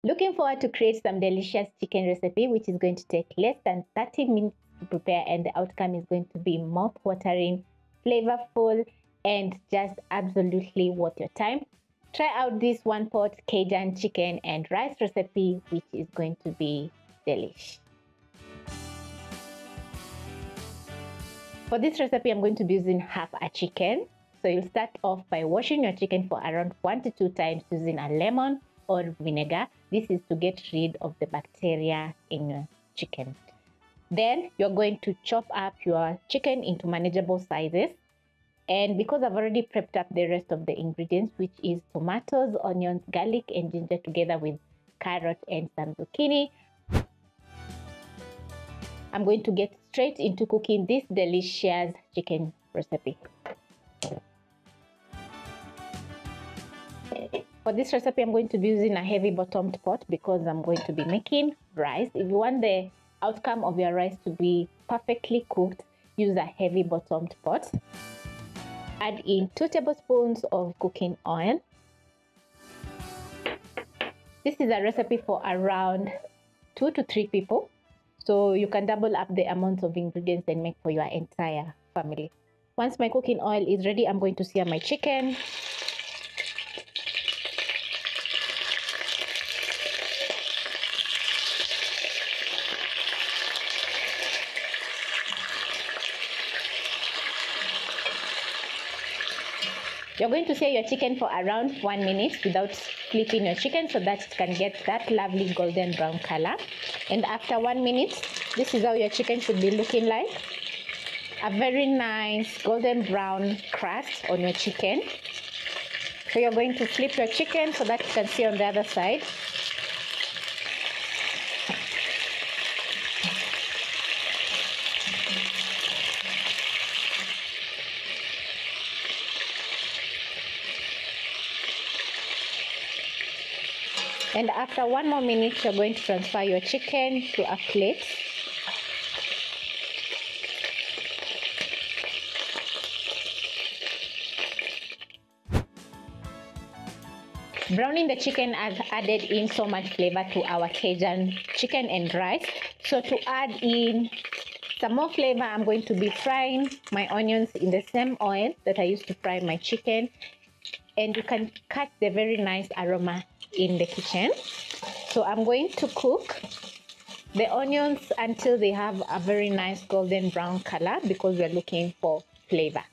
Looking forward to create some delicious chicken recipe, which is going to take less than 30 minutes to prepare, and the outcome is going to be mouth-watering, flavorful, and just absolutely worth your time. Try out this one-pot Cajun chicken and rice recipe, which is going to be delish. For this recipe, I'm going to be using half a chicken. So you'll start off by washing your chicken for around 1 to 2 times using a lemon or vinegar. This is to get rid of the bacteria in your chicken. Then you're going to chop up your chicken into manageable sizes. And because I've already prepped up the rest of the ingredients, which is tomatoes, onions, garlic, and ginger together with carrot and some zucchini, I'm going to get straight into cooking this delicious chicken recipe. For this recipe, I'm going to be using a heavy bottomed pot because I'm going to be making rice. If you want the outcome of your rice to be perfectly cooked, use a heavy bottomed pot. Add in 2 tablespoons of cooking oil. This is a recipe for around 2 to 3 people. So you can double up the amount of ingredients and make for your entire family. Once my cooking oil is ready, I'm going to sear my chicken. You're going to sear your chicken for around 1 minute without flipping your chicken so that it can get that lovely golden brown color. And after 1 minute, this is how your chicken should be looking like. A very nice golden brown crust on your chicken. So you're going to flip your chicken so that you can see on the other side. And after 1 more minute, you're going to transfer your chicken to a plate. Browning the chicken has added in so much flavor to our Cajun chicken and rice. So to add in some more flavor, I'm going to be frying my onions in the same oil that I used to fry my chicken. And you can catch the very nice aroma in the kitchen. So I'm going to cook the onions until they have a very nice golden brown color because we're looking for flavor.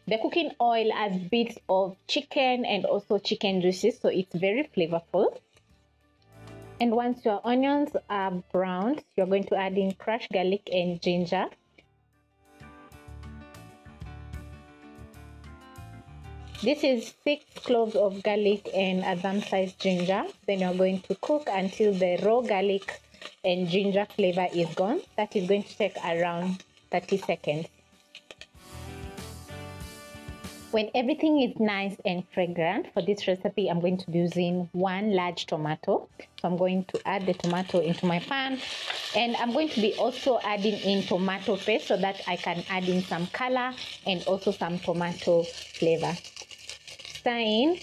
The cooking oil has bits of chicken and also chicken juices, so it's very flavorful. And once your onions are browned, you're going to add in crushed garlic and ginger. This is 6 cloves of garlic and a thumb-sized ginger. Then you're going to cook until the raw garlic and ginger flavor is gone. That is going to take around 30 seconds. When everything is nice and fragrant, for this recipe, I'm going to be using 1 large tomato. So I'm going to add the tomato into my pan. And I'm going to be also adding in tomato paste so that I can add in some color and also some tomato flavor. Stir in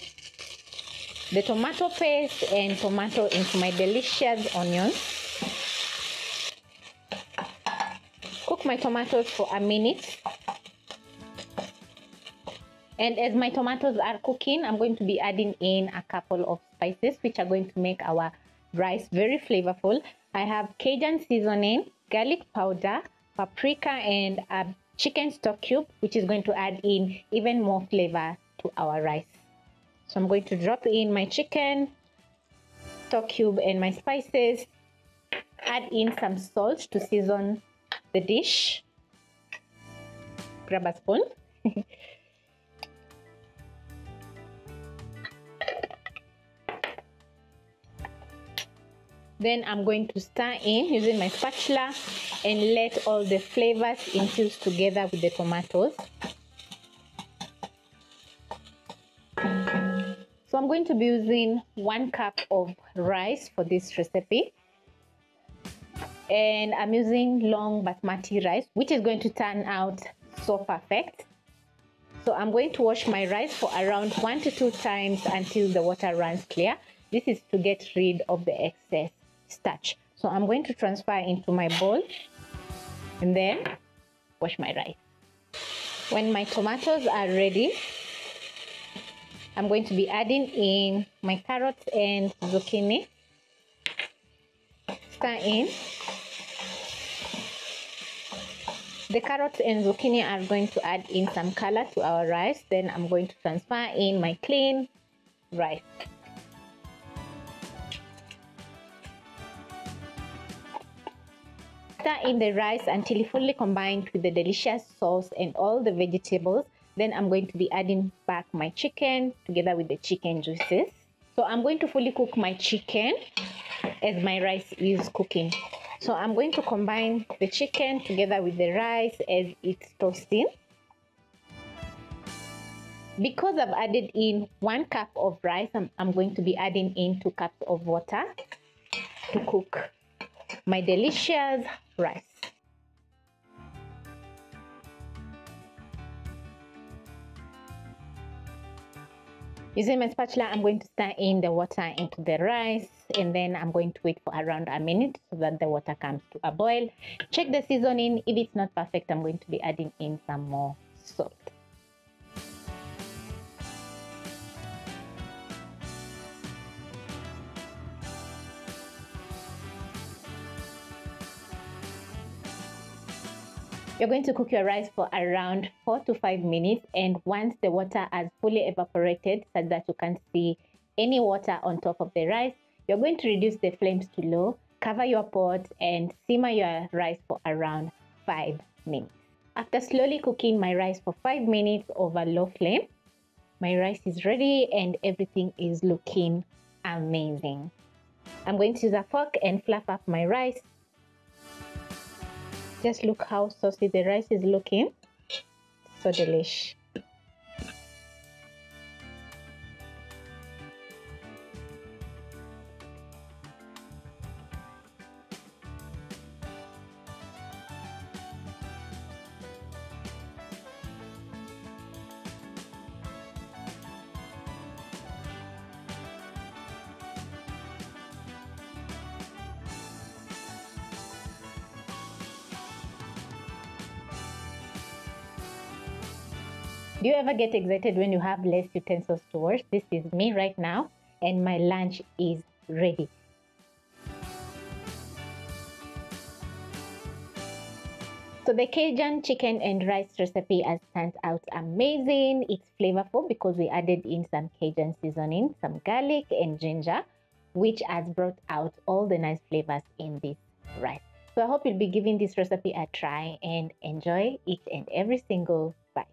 the tomato paste and tomato into my delicious onions. Cook my tomatoes for a minute. And as my tomatoes are cooking, I'm going to be adding in a couple of spices which are going to make our rice very flavorful. I have Cajun seasoning, garlic powder, paprika, and a chicken stock cube, which is going to add in even more flavor to our rice. So I'm going to drop in my chicken stock cube and my spices. Add in some salt to season the dish. Grab a spoon. Then I'm going to stir in using my spatula and let all the flavors infuse together with the tomatoes. So I'm going to be using 1 cup of rice for this recipe. And I'm using long basmati rice, which is going to turn out so perfect. So I'm going to wash my rice for around 1 to 2 times until the water runs clear. This is to get rid of the excess starch. So I'm going to transfer into my bowl and then wash my rice. When my tomatoes are ready, I'm going to be adding in my carrots and zucchini. Stir in. The carrots and zucchini are going to add in some color to our rice. Then I'm going to transfer in my clean rice. Stir in the rice until it fully combined with the delicious sauce and all the vegetables. Then I'm going to be adding back my chicken together with the chicken juices. So I'm going to fully cook my chicken as my rice is cooking. So I'm going to combine the chicken together with the rice as it's toasting. Because I've added in 1 cup of rice, I'm going to be adding in 2 cups of water to cook my delicious rice. Using my spatula, I'm going to stir in the water into the rice, and then I'm going to wait for around a minute so that the water comes to a boil. Check the seasoning. If it's not perfect, I'm going to be adding in some more salt. You're going to cook your rice for around 4 to 5 minutes, and once the water has fully evaporated such that you can't see any water on top of the rice, you're going to reduce the flames to low, cover your pot and simmer your rice for around 5 minutes. After slowly cooking my rice for 5 minutes over low flame, my rice is ready and everything is looking amazing. I'm going to use a fork and fluff up my rice. Just look how saucy the rice is looking. So delish. Do you ever get excited when you have less utensils to wash? This is me right now, and my lunch is ready. So the Cajun chicken and rice recipe has turned out amazing. It's flavorful because we added in some Cajun seasoning, some garlic and ginger, which has brought out all the nice flavors in this rice. So I hope you'll be giving this recipe a try and enjoy each and every single bite.